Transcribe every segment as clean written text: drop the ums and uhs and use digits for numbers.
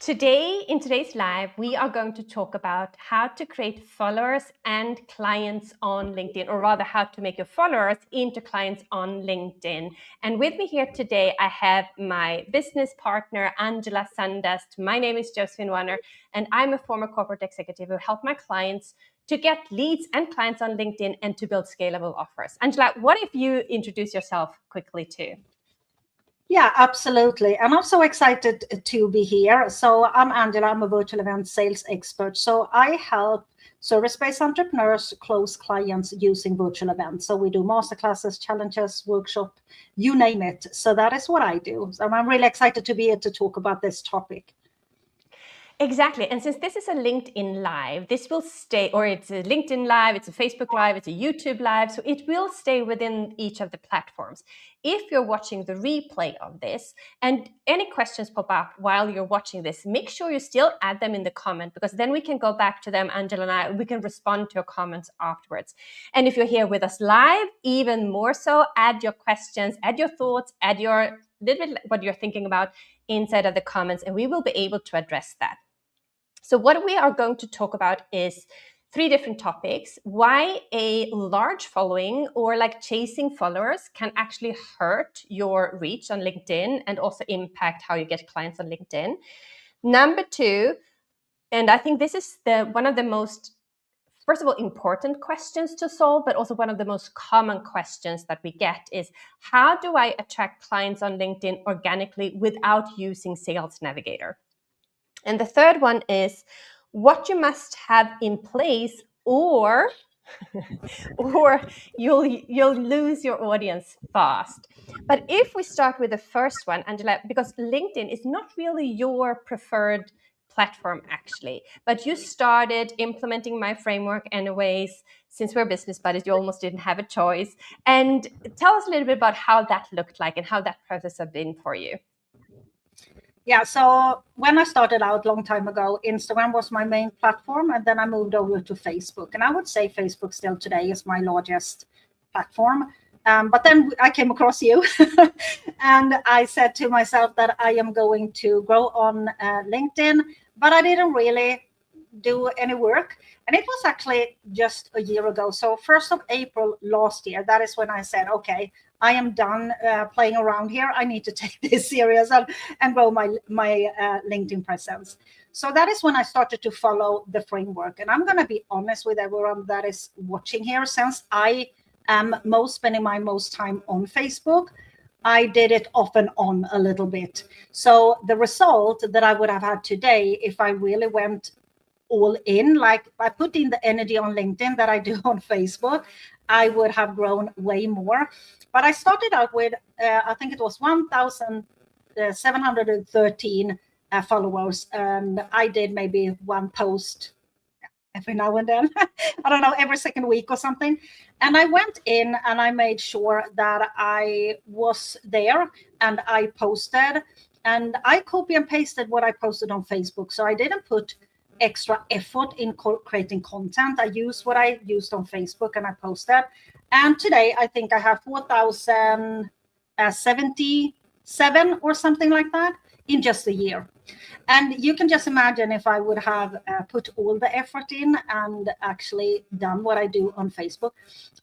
Today, in today's live, we are going to talk about how to create followers and clients on LinkedIn, or rather how to make your followers into clients on LinkedIn. And with me here today, I have my business partner, Angela Sandest. My name is Josephine Warner, and I'm a former corporate executive who helped my clients to get leads and clients on LinkedIn and to build scalable offers. Angela, what if you introduce yourself quickly too? Yeah, absolutely. And I'm so excited to be here. So I'm Angela, I'm a virtual event sales expert. So I help service-based entrepreneurs close clients using virtual events. So we do masterclasses, challenges, workshop, you name it. So that is what I do. So I'm really excited to be here to talk about this topic. Exactly. And since this is a LinkedIn Live, this will stay, or it's a LinkedIn Live, it's a Facebook Live, it's a YouTube Live. So it will stay within each of the platforms. If you're watching the replay of this and any questions pop up while you're watching this, make sure you still add them in the comment, because then we can go back to them, Angela and I, we can respond to your comments afterwards. And if you're here with us live, even more so, add your questions, add your thoughts, add your little bit what you're thinking about inside of the comments, and we will be able to address that. So what we are going to talk about is 3 different topics: why a large following or like chasing followers can actually hurt your reach on LinkedIn and also impact how you get clients on LinkedIn. Number 2, and I think this is one of the most, first of all, important questions to solve, but also one of the most common questions that we get is, how do I attract clients on LinkedIn organically without using Sales Navigator? And the third one is what you must have in place, or you'll lose your audience fast. But if we start with the first one, Angela, because LinkedIn is not really your preferred platform actually, but you started implementing my framework anyways. Since we're business buddies, you almost didn't have a choice. And tell us a little bit about how that looked like and how that process has been for you. Yeah, so when I started out a long time ago, Instagram was my main platform, and then I moved over to Facebook. And I would say Facebook still today is my largest platform. But then I came across you and I said to myself that I am going to grow on LinkedIn, but I didn't really do any work. And it was actually just a year ago. So 1st of April last year, that is when I said, okay, I am done playing around here. I need to take this serious and grow my LinkedIn presence. So that is when I started to follow the framework. And I'm going to be honest with everyone that is watching here, since I am spending my most time on Facebook, I did it off and on a little bit. So the result that I would have had today, if I really went all in, like I put in the energy on LinkedIn that I do on Facebook, I would have grown way more. But I started out with, I think it was 1,713 followers. And I did maybe one post every now and then, I don't know, every second week or something. And I went in and I made sure that I was there and I posted, and I copy and pasted what I posted on Facebook. So I didn't put extra effort in creating content. I used what I used on Facebook and I posted. And today I think I have 4,077 or something like that in just a year. And you can just imagine if I would have put all the effort in and actually done what I do on Facebook.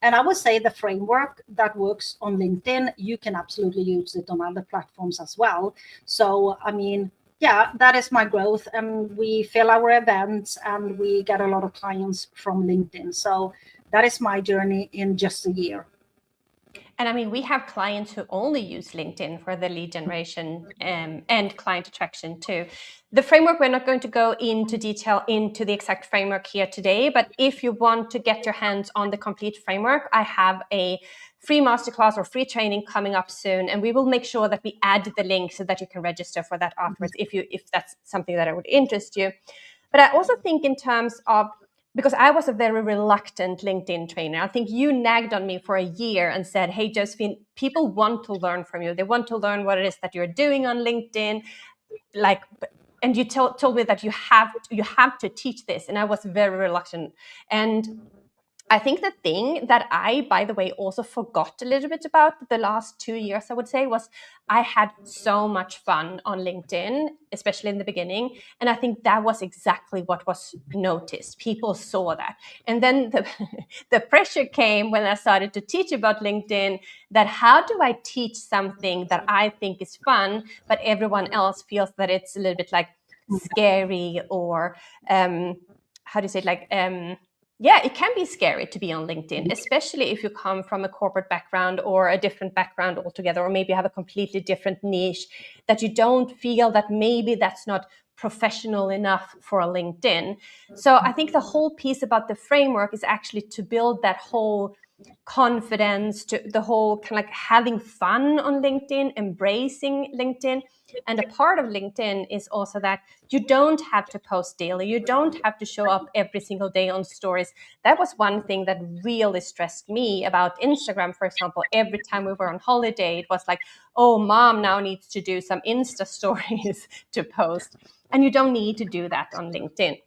And I would say the framework that works on LinkedIn, you can absolutely use it on other platforms as well. So, I mean, yeah, that is my growth. And we fill our events and we get a lot of clients from LinkedIn. So that is my journey in just a year. And I mean, we have clients who only use LinkedIn for the lead generation and client attraction too. The framework, we're not going to go into detail into the exact framework here today, but if you want to get your hands on the complete framework, I have a free masterclass or free training coming up soon, and we will make sure that we add the link so that you can register for that afterwards if that's something that would interest you. But I also think in terms of, because I was a very reluctant LinkedIn trainer. I think you nagged on me for a year and said, hey, Josephine, people want to learn from you. They want to learn what it is that you're doing on LinkedIn. And you told me that you have to teach this. And I was very reluctant. And I think the thing that I, by the way, also forgot a little bit about the last 2 years, I would say, was I had so much fun on LinkedIn, especially in the beginning. And I think that was exactly what was noticed. People saw that. And then the pressure came when I started to teach about LinkedIn, that how do I teach something that I think is fun, but everyone else feels that it's a little bit like scary, or how do you say it, like, yeah, it can be scary to be on LinkedIn, especially if you come from a corporate background or a different background altogether, or maybe have a completely different niche that you don't feel that maybe that's not professional enough for a LinkedIn. So I think the whole piece about the framework is actually to build that whole confidence, to the whole kind of like having fun on LinkedIn, embracing LinkedIn. And a part of LinkedIn is also that you don't have to post daily. You don't have to show up every single day on stories. That was one thing that really stressed me about Instagram, for example. Every time we were on holiday, it was like, oh, mom now needs to do some Insta stories to post. And you don't need to do that on LinkedIn.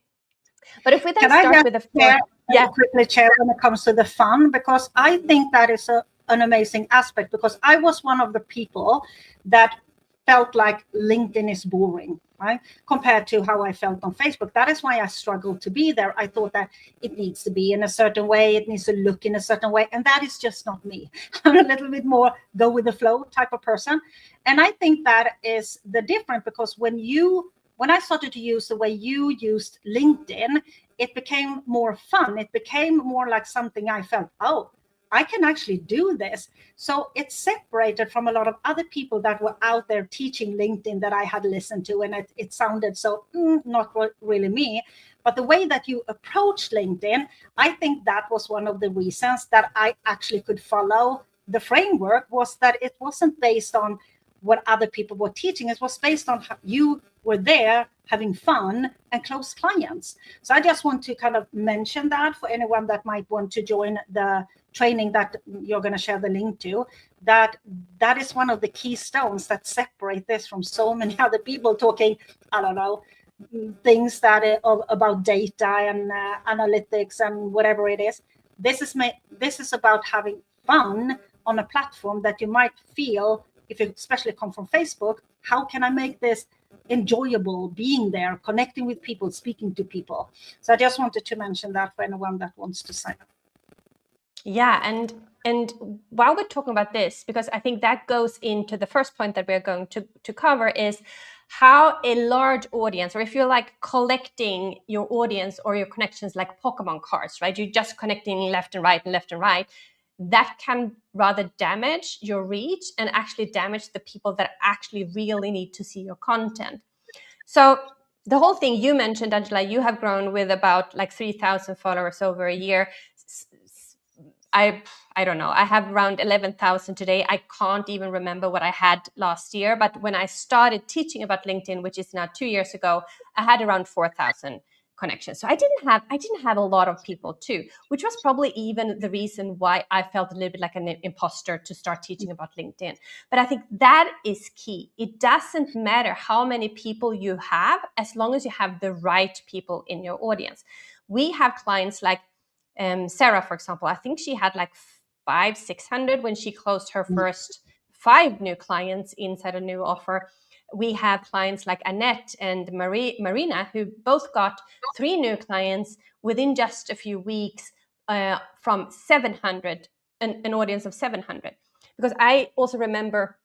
But if we then Can I start just with the share, four, yeah, quickly share when it comes to the fun? Because I think that is an amazing aspect, because I was one of the people that felt like LinkedIn is boring, right? Compared to how I felt on Facebook. That is why I struggled to be there. I thought that it needs to be in a certain way, it needs to look in a certain way. And that is just not me. I'm a little bit more go with the flow type of person. And I think that is the difference, because when I started to use the way you used LinkedIn, it became more fun. It became more like something I felt, oh, I can actually do this. So it's separated from a lot of other people that were out there teaching LinkedIn that I had listened to. And it sounded so not really me. But the way that you approach LinkedIn, I think that was one of the reasons that I actually could follow the framework, was that it wasn't based on what other people were teaching. It was based on how you were there having fun and close clients. So I just want to kind of mention that for anyone that might want to join the training that you're going to share the link to, that is one of the keystones that separate this from so many other people talking, I don't know, things that are about data and analytics and whatever it is. This is about having fun on a platform that you might feel, if you especially come from Facebook, how can I make this enjoyable, being there, connecting with people, speaking to people? So I just wanted to mention that for anyone that wants to sign up. Yeah, and while we're talking about this, because I think that goes into the first point that we're going to cover, is how a large audience, or if you're like collecting your audience or your connections like Pokemon cards, right? You're just connecting left and right and left and right. That can rather damage your reach and actually damage the people that actually really need to see your content. So the whole thing you mentioned, Angela, you have grown with about like 3,000 followers over a year. I don't know. I have around 11,000 today. I can't even remember what I had last year. But when I started teaching about LinkedIn, which is now 2 years ago, I had around 4,000 connections. So I didn't have a lot of people too, which was probably even the reason why I felt a little bit like an imposter to start teaching about LinkedIn. But I think that is key. It doesn't matter how many people you have, as long as you have the right people in your audience. We have clients like Sarah, for example. I think she had like 500-600 when she closed her first 5 new clients inside a new offer. We have clients like Annette and Marina, who both got 3 new clients within just a few weeks, from 700, an audience of 700. Because I also remember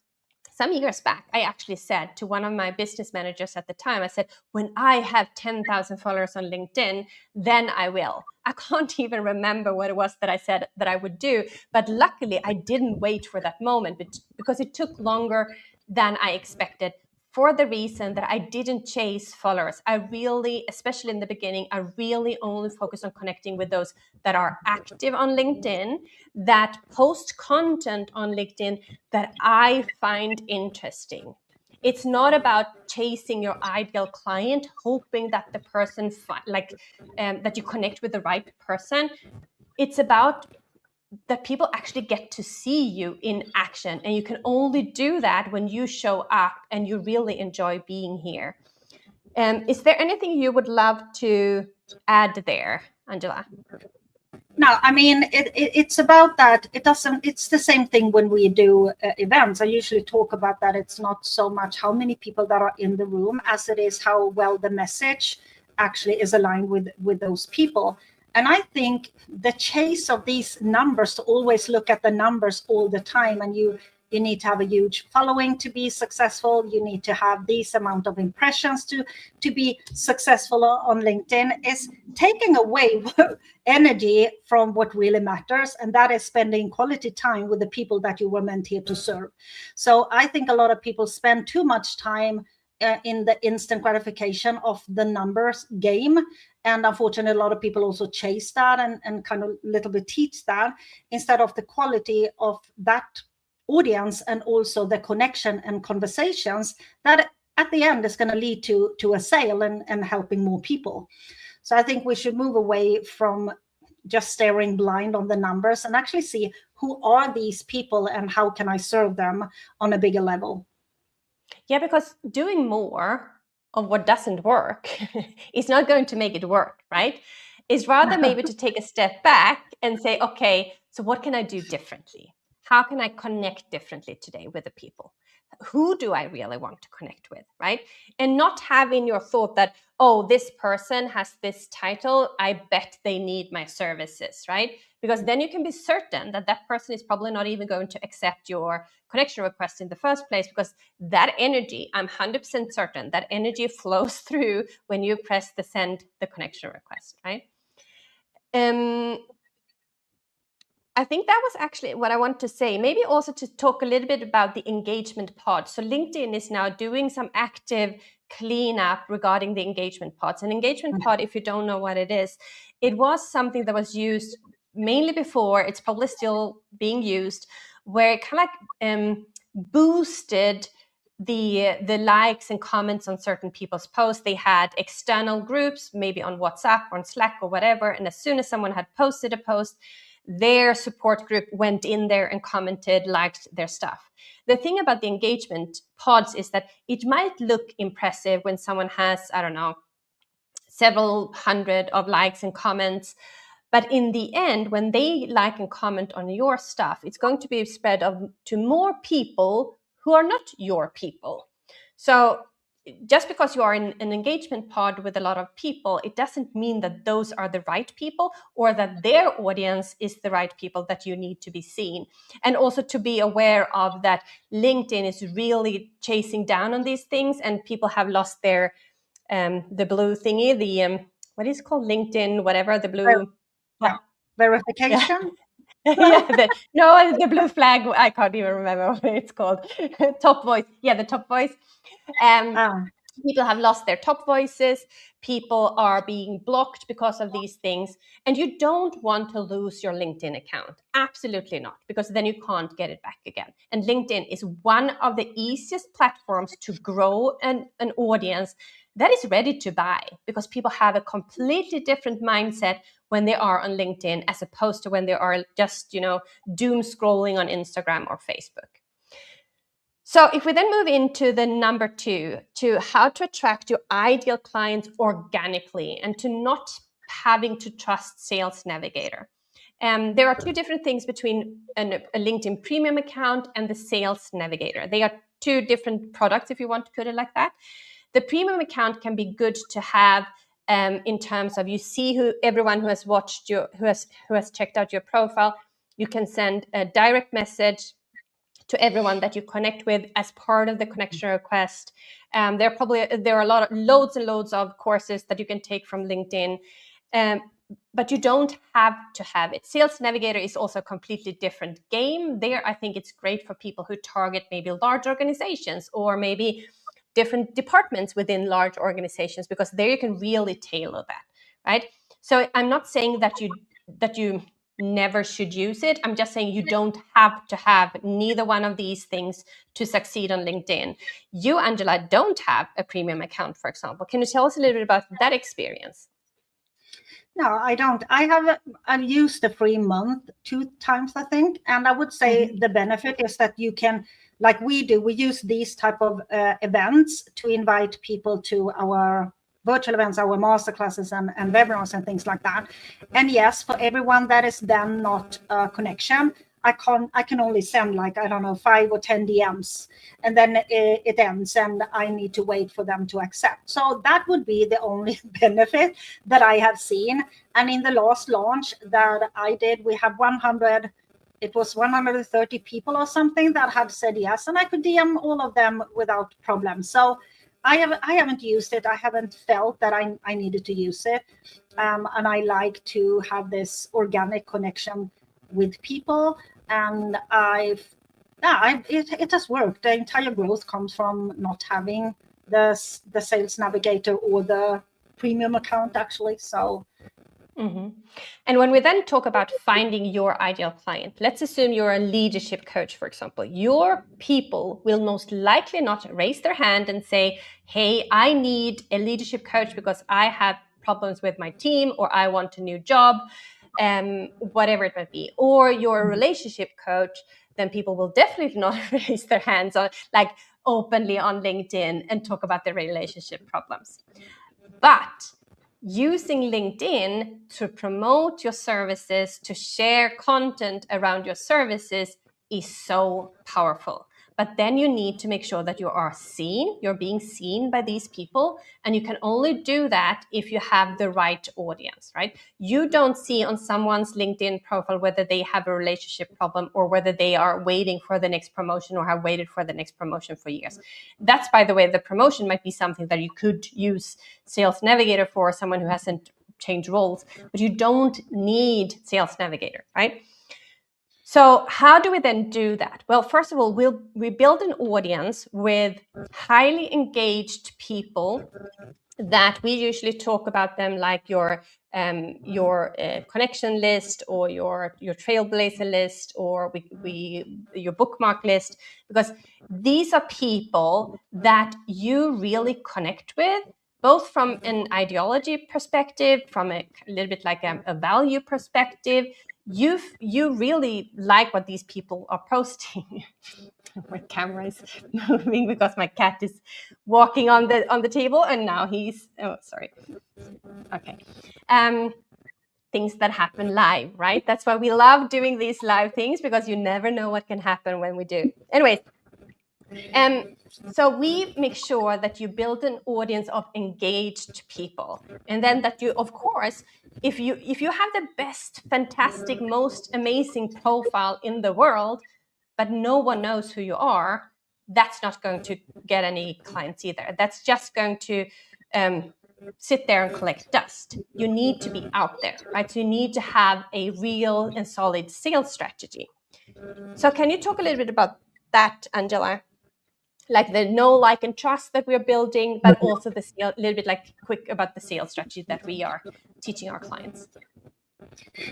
some years back, I actually said to one of my business managers at the time, I said, when I have 10,000 followers on LinkedIn, then I will. I can't even remember what it was that I said that I would do. But luckily, I didn't wait for that moment, because it took longer than I expected, for the reason that I didn't chase followers. I really, especially in the beginning, I really only focused on connecting with those that are active on LinkedIn, that post content on LinkedIn that I find interesting. It's not about chasing your ideal client, hoping that the person that you connect with the right person. It's about that people actually get to see you in action, and you can only do that when you show up and you really enjoy being here. Is there anything you would love to add there, Angela? No, I mean, it's about that. It doesn't, it's the same thing when we do events. I usually talk about that. It's not so much how many people that are in the room as it is how well the message actually is aligned with those people. And I think the chase of these numbers, to always look at the numbers all the time, and you need to have a huge following to be successful. You need to have these amount of impressions to be successful on LinkedIn, is taking away energy from what really matters, and that is spending quality time with the people that you were meant here to serve. So I think a lot of people spend too much time in the instant gratification of the numbers game. And unfortunately, a lot of people also chase that and kind of a little bit teach that, instead of the quality of that audience and also the connection and conversations that at the end is going to lead to a sale and helping more people. So I think we should move away from just staring blind on the numbers and actually see who are these people and how can I serve them on a bigger level. Yeah, because doing more of what doesn't work is not going to make it work, right? It's rather maybe to take a step back and say, okay, so what can I do differently? How can I connect differently today with the people? Who do I really want to connect with, right? And not having your thought that, oh, this person has this title, I bet they need my services, right? Because then you can be certain that that person is probably not even going to accept your connection request in the first place, because that energy, I'm 100% certain that energy flows through when you press the send the connection request, right? I think that was actually what I want to say. Maybe also to talk a little bit about the engagement pod. So LinkedIn is now doing some active cleanup regarding the engagement pods. An engagement pod, if you don't know what it is, it was something that was used mainly before. It's probably still being used, where it kind of like boosted the likes and comments on certain people's posts. They had external groups, maybe on WhatsApp or on Slack or whatever. And as soon as someone had posted a post, their support group went in there and commented, liked their stuff. The thing about the engagement pods is that it might look impressive when someone has, I don't know, several hundred of likes and comments. But in the end, when they like and comment on your stuff, it's going to be spread to more people who are not your people. So just because you are in an engagement pod with a lot of people, it doesn't mean that those are the right people or that their audience is the right people that you need to be seen. And also to be aware of that LinkedIn is really chasing down on these things, and people have lost their the blue thingy, the what is it called, LinkedIn, whatever, the blue verification. Yeah, the blue flag. I can't even remember what it's called. Top voice. Yeah, the top voice. People have lost their top voices. People are being blocked because of these things. And you don't want to lose your LinkedIn account. Absolutely not, because then you can't get it back again. And LinkedIn is one of the easiest platforms to grow an audience that is ready to buy, because people have a completely different mindset when they are on LinkedIn as opposed to when they are just, doom scrolling on Instagram or Facebook. So if we then move into the number 2, to how to attract your ideal clients organically and to not having to trust Sales Navigator. There are 2 different things between a LinkedIn premium account and the Sales Navigator. They are 2 different products, if you want to put it like that. The premium account can be good to have in terms of you see everyone who has watched you, who has checked out your profile. You can send a direct message to everyone that you connect with as part of the connection request. There are loads and loads of courses that you can take from LinkedIn, but you don't have to have it. Sales Navigator is also a completely different game. There, I think it's great for people who target maybe large organizations or maybe different departments within large organizations, because there you can really tailor that, right? So I'm not saying that you never should use it. I'm just saying you don't have to have neither one of these things to succeed on LinkedIn. You, Angela, don't have a premium account, for example. Can you tell us a little bit about that experience? No, I don't. I've used the free month 2 times, I think. And I would say the benefit is that you can, like we do, we use these type of events to invite people to our virtual events, our masterclasses and webinars and things like that. And yes, for everyone that is then not a connection, I can only send like, I don't know, 5 or 10 DMs, and then it ends and I need to wait for them to accept. So that would be the only benefit that I have seen. And in the last launch that I did, we have 130 people or something that had said yes, and I could DM all of them without problem. So I haven't used it. I haven't felt that I needed to use it. And I like to have this organic connection with people. And it has worked. The entire growth comes from not having the Sales Navigator or the premium account, actually. So. Mm-hmm. And when we then talk about finding your ideal client, let's assume you're a leadership coach, for example. Your people will most likely not raise their hand and say, hey, I need a leadership coach because I have problems with my team, or I want a new job, whatever it might be. Or you're a relationship coach, then people will definitely not raise their hands on, like, openly on LinkedIn and talk about their relationship problems. But using LinkedIn to promote your services, to share content around your services is so powerful. But then you need to make sure that you are seen, you're being seen by these people. And you can only do that if you have the right audience, right? You don't see on someone's LinkedIn profile whether they have a relationship problem or whether they are waiting for the next promotion or have waited for the next promotion for years. That's, by the way, the promotion might be something that you could use Sales Navigator for, someone who hasn't changed roles, but you don't need Sales Navigator, right? So how do we then do that? Well, first of all, we build an audience with highly engaged people that we usually talk about them like your connection list or your trailblazer list or your bookmark list, because these are people that you really connect with, both from an ideology perspective, from a little bit like a value perspective. You really like what these people are posting. My camera is moving because my cat is walking on the table, and now he's okay. Things that happen live, right? That's why we love doing these live things, because you never know what can happen when we do. Anyways, so we make sure that you build an audience of engaged people, and then that you, of course, if you have the best, fantastic, most amazing profile in the world, but no one knows who you are, that's not going to get any clients either. That's just going to sit there and collect dust. You need to be out there, right? So you need to have a real and solid sales strategy. So can you talk a little bit about that, Angela? Like the know, like, and trust that we're building, but also the little bit like quick about the sales strategy that we are teaching our clients.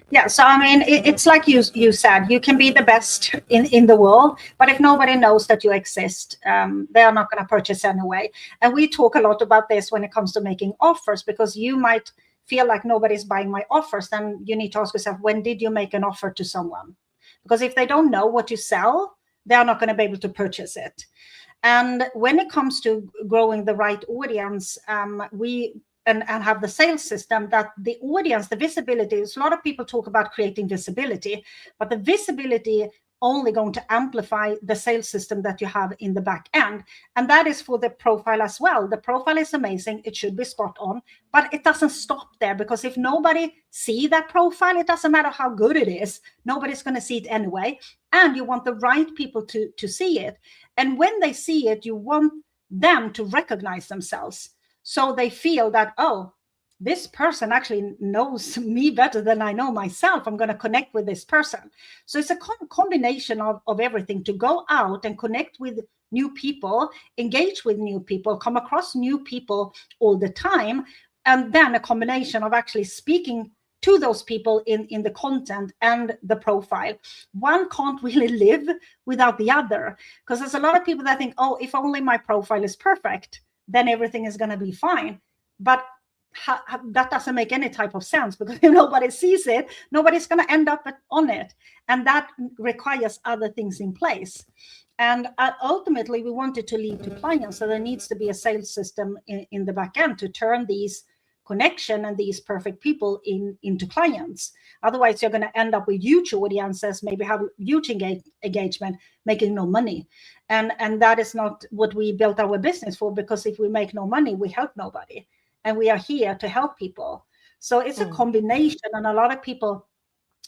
Yeah, so I mean, it's like you said, you can be the best in the world, but if nobody knows that you exist, they are not going to purchase anyway. And we talk a lot about this when it comes to making offers, because you might feel like nobody's buying my offers. Then you need to ask yourself, when did you make an offer to someone? Because if they don't know what you sell, they are not going to be able to purchase it. And when it comes to growing the right audience, and have the sales system, that the audience, the visibility, is a lot of people talk about creating visibility, but the visibility only going to amplify the sales system that you have in the back end. And that is for the profile as well. The profile is amazing. It should be spot on, but it doesn't stop there, because if nobody see that profile, it doesn't matter how good it is. Nobody's going to see it anyway. And you want the right people to see it. And when they see it, you want them to recognize themselves. So they feel that, oh, this person actually knows me better than I know myself. I'm going to connect with this person. So it's a combination of everything, to go out and connect with new people, engage with new people, come across new people all the time. And then a combination of actually speaking to those people in the content and the profile. One can't really live without the other, because there's a lot of people that think, oh, if only my profile is perfect, then everything is going to be fine. But that doesn't make any type of sense, because if nobody sees it, nobody's going to end up on it. And that requires other things in place. And ultimately, we want it to lead to clients. So there needs to be a sales system in the back end to turn these connection and these perfect people into clients. Otherwise, you're going to end up with huge audiences, maybe have huge engagement, making no money. And that is not what we built our business for, because if we make no money, we help nobody. And we are here to help people. So it's a combination, and a lot of people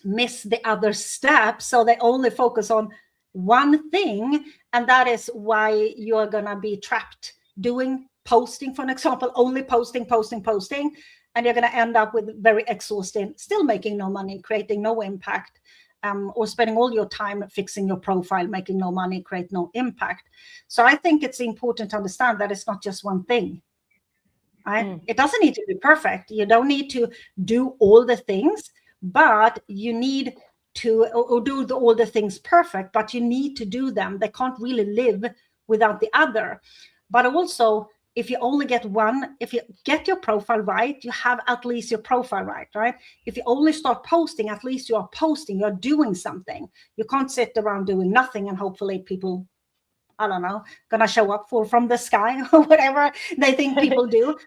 miss the other steps. So they only focus on one thing, and that is why you're going to be trapped doing posting, for an example, only posting, and you're going to end up with very exhausting, still making no money, creating no impact, or spending all your time fixing your profile, making no money, create no impact. So I think it's important to understand that it's not just one thing. Right? It doesn't need to be perfect. You don't need to do all the things, but you need to do all the things perfect, but you need to do them. They can't really live without the other. But also, if you only get one, if you get your profile right, you have at least your profile right? If you only start posting, at least you are posting, you're doing something. You can't sit around doing nothing and hopefully people, I don't know, gonna show up from the sky or whatever they think people do.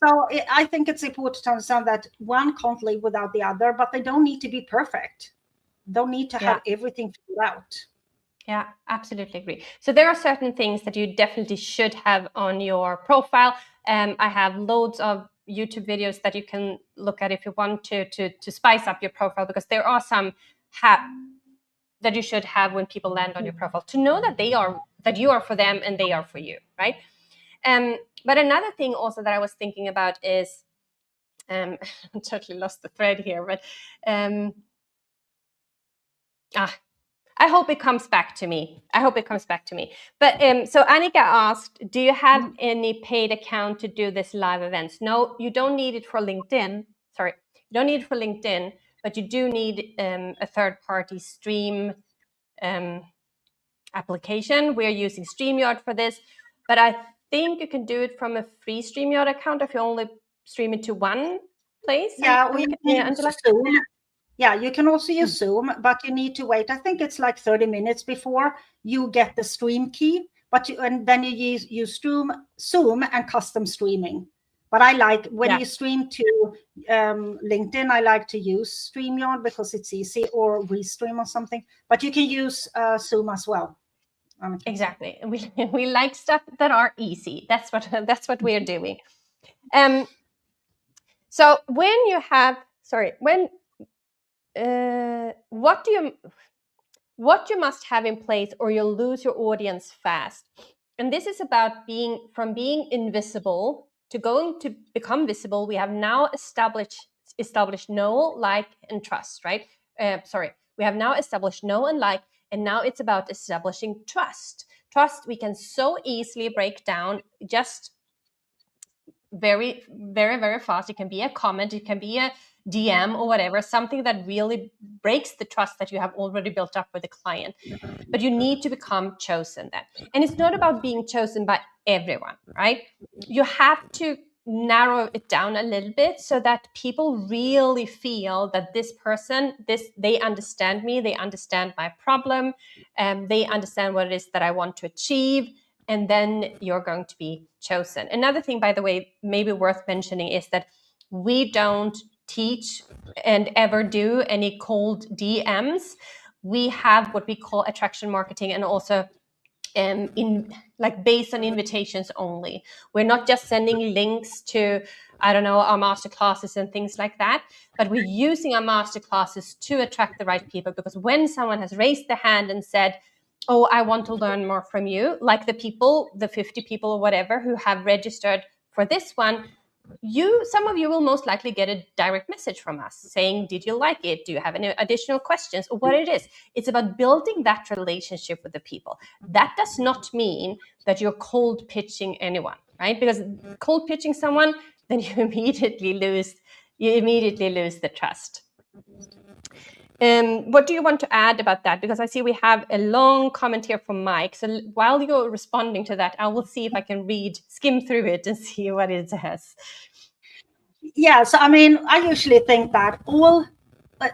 So I think it's important to understand that one can't live without the other, but they don't need to be perfect. Don't need to have everything figured out. Yeah, absolutely agree. So there are certain things that you definitely should have on your profile. I have loads of YouTube videos that you can look at if you want to spice up your profile, because there are some that you should have when people land on your profile, to know that you are for them and they are for you, right? But another thing also that I was thinking about is, I totally lost the thread here, but I hope it comes back to me. But so Annika asked, do you have any paid account to do this live events? No, you don't need it for LinkedIn. Sorry, you don't need it for LinkedIn, but you do need a third-party stream application. We're using StreamYard for this, but I think you can do it from a free StreamYard account if you only stream it to one place. Yeah, we use Zoom. Yeah, you can also use Zoom, but you need to wait. I think it's like 30 minutes before you get the stream key, and then you use Zoom and custom streaming. But I like when you stream to LinkedIn, I like to use StreamYard because it's easy, or Restream or something. But you can use Zoom as well. Exactly. We like stuff that are easy. That's what we're doing. So when you have, what you must have in place or you'll lose your audience fast. And this is about being invisible to going to become visible. We have now established know, like, and trust, right? We have now established know and like, and now it's about establishing trust. Trust we can so easily break down just very, very, very fast. It can be a comment, it can be a DM or whatever, something that really breaks the trust that you have already built up with the client. But you need to become chosen then. And it's not about being chosen by everyone, right? You have to narrow it down a little bit so that people really feel that this person, they understand me, they understand my problem, they understand what it is that I want to achieve, and then you're going to be chosen. Another thing, by the way, maybe worth mentioning is that we don't teach and ever do any cold DMs. We have what we call attraction marketing, and also based on invitations only. We're not just sending links to, I don't know, our master classes and things like that, but we're using our master classes to attract the right people. Because when someone has raised their hand and said, oh, I want to learn more from you, like the 50 people or whatever who have registered for this one, some of you will most likely get a direct message from us saying, did you like it? Do you have any additional questions, or what it is? It's about building that relationship with the people. That does not mean that you're cold pitching anyone, right? Because cold pitching someone, then you immediately lose the trust. What do you want to add about that? Because I see we have a long comment here from Mike. So while you're responding to that, I will see if I can skim through it and see what it says. Yeah, so I mean, I usually think that all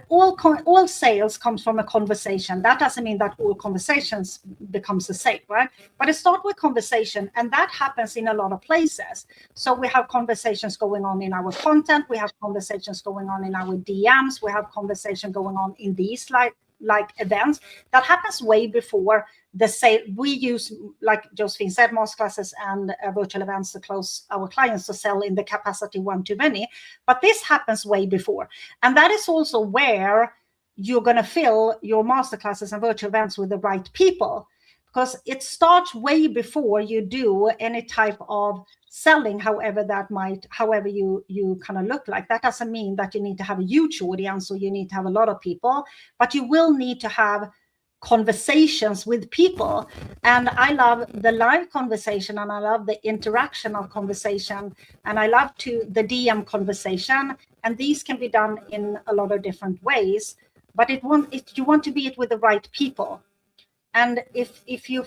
all sales comes from a conversation. That doesn't mean that all conversations becomes the same, right? But it starts with conversation, and that happens in a lot of places. So we have conversations going on in our content, we have conversations going on in our DMs, we have conversation going on in these like events. That happens way before the sale. We use, like Josephine said, masterclasses and virtual events to close our clients to sell in the capacity one to many. But this happens way before. And that is also where you're going to fill your masterclasses and virtual events with the right people, because it starts way before you do any type of selling, however you kind of look like. That doesn't mean that you need to have a huge audience or you need to have a lot of people, but you will need to have conversations with people. And I love the live conversation, and I love the interaction of conversation, and I love the DM conversation. And these can be done in a lot of different ways, but you want to be it with the right people. And if you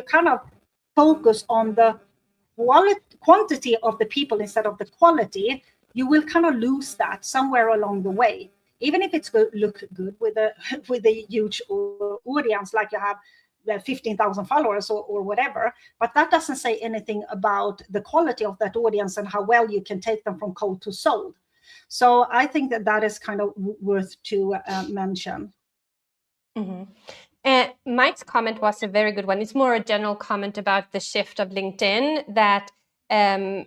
kind of focus on the quantity of the people instead of the quality, you will kind of lose that somewhere along the way. Even if it's look good with a huge audience, like you have 15,000 followers or whatever, but that doesn't say anything about the quality of that audience and how well you can take them from cold to sold. So I think that is kind of worth to mention. Mm-hmm. Mike's comment was a very good one. It's more a general comment about the shift of LinkedIn, that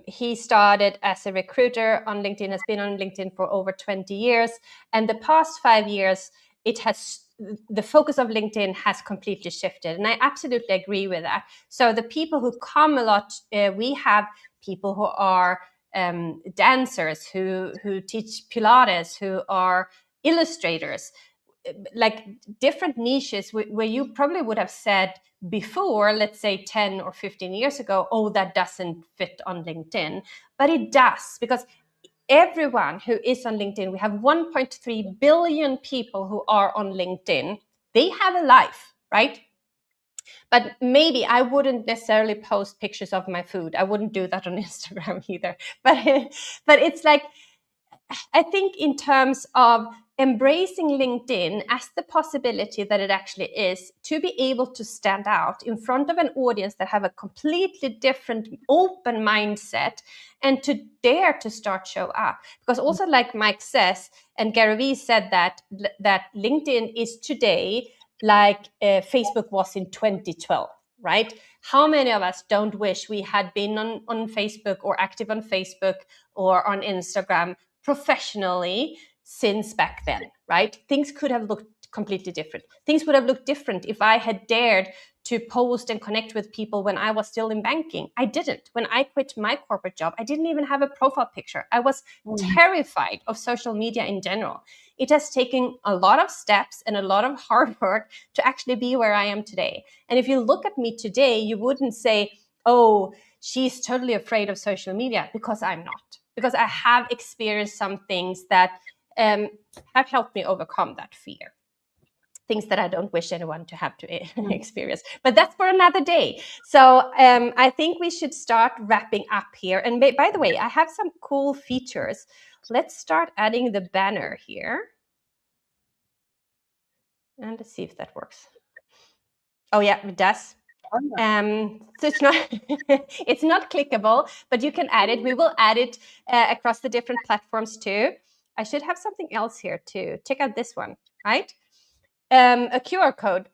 he started as a recruiter on LinkedIn, has been on LinkedIn for over 20 years. And the past 5 years, the focus of LinkedIn has completely shifted. And I absolutely agree with that. So the people who come a lot, we have people who are dancers, who teach Pilates, who are illustrators, like different niches where you probably would have said before, let's say 10 or 15 years ago, oh, that doesn't fit on LinkedIn. But it does, because everyone who is on LinkedIn, we have 1.3 billion people who are on LinkedIn. They have a life, right? But maybe I wouldn't necessarily post pictures of my food. I wouldn't do that on Instagram either. But it's like, I think in terms of embracing LinkedIn as the possibility that it actually is, to be able to stand out in front of an audience that have a completely different open mindset, and to dare to start show up. Because also, like Mike says, and Gary Vee said that LinkedIn is today like Facebook was in 2012. Right? How many of us don't wish we had been on Facebook or active on Facebook or on Instagram professionally since back then, right? Things could have looked completely different. Things would have looked different if I had dared to post and connect with people when I was still in banking. I didn't. When I quit my corporate job, I didn't even have a profile picture. I was terrified of social media in general. It has taken a lot of steps and a lot of hard work to actually be where I am today. And if you look at me today, you wouldn't say, oh, she's totally afraid of social media, because I'm not. Because I have experienced some things that have helped me overcome that fear. Things that I don't wish anyone to have to experience. But that's for another day. So I think we should start wrapping up here. And by the way, I have some cool features. Let's start adding the banner here. And let's see if that works. Oh yeah, it does. So it's not it's not clickable, but you can add it. We will add it across the different platforms too. I should have something else here too. Check out this one, right? A QR code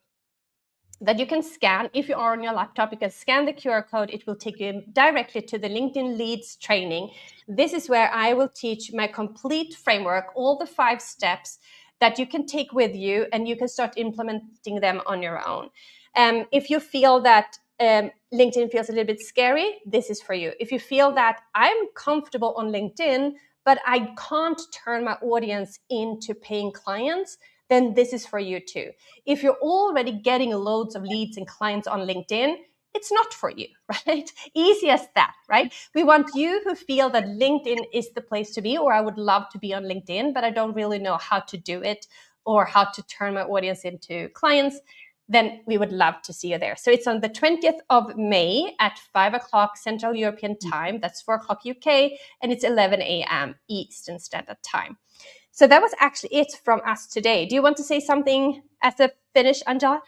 that you can scan. If you are on your laptop, you can scan the QR code. It will take you directly to the LinkedIn Leads training. This is where I will teach my complete framework, all the 5 steps that you can take with you, and you can start implementing them on your own. If you feel that LinkedIn feels a little bit scary, this is for you. If you feel that I'm comfortable on LinkedIn, but I can't turn my audience into paying clients, then this is for you too. If you're already getting loads of leads and clients on LinkedIn, it's not for you, right? Easy as that, right? We want you who feel that LinkedIn is the place to be, or I would love to be on LinkedIn, but I don't really know how to do it or how to turn my audience into clients. Then we would love to see you there. So it's on the 20th of May at 5 o'clock Central European time. That's 4 o'clock UK, and it's 11 a.m. Eastern Standard Time. So that was actually it from us today. Do you want to say something as a finish, Angela?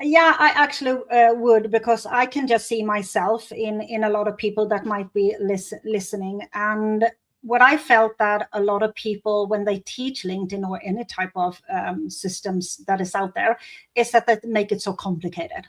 Yeah, I actually would, because I can just see myself in a lot of people that might be listening. And what I felt that a lot of people, when they teach LinkedIn or any type of systems that is out there, is that they make it so complicated.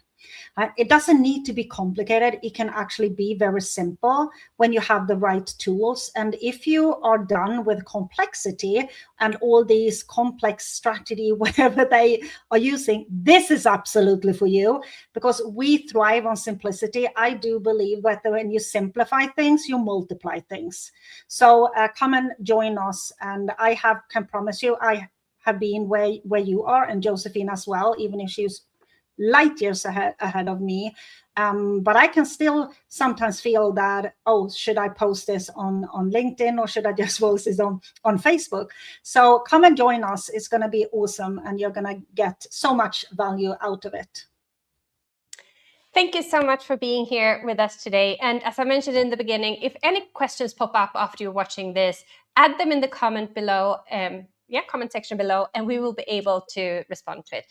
It doesn't need to be complicated. It can actually be very simple when you have the right tools. And if you are done with complexity and all these complex strategy, whatever they are using, this is absolutely for you, because we thrive on simplicity. I do believe that when you simplify things, you multiply things. So come and join us. And I can promise you, I have been where you are, and Josephine as well, even if she's light years ahead of me. But I can still sometimes feel that, oh, should I post this on LinkedIn, or should I just post this on Facebook? So come and join us. It's going to be awesome, and you're going to get so much value out of it. Thank you so much for being here with us today. And as I mentioned in the beginning, if any questions pop up after you're watching this, add them in the comment below, comment section below, and we will be able to respond to it.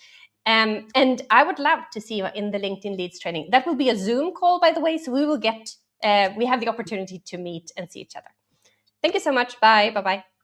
And I would love to see you in the LinkedIn Leads training. That will be a Zoom call, by the way, so we have the opportunity to meet and see each other. Thank you so much. Bye. Bye-bye.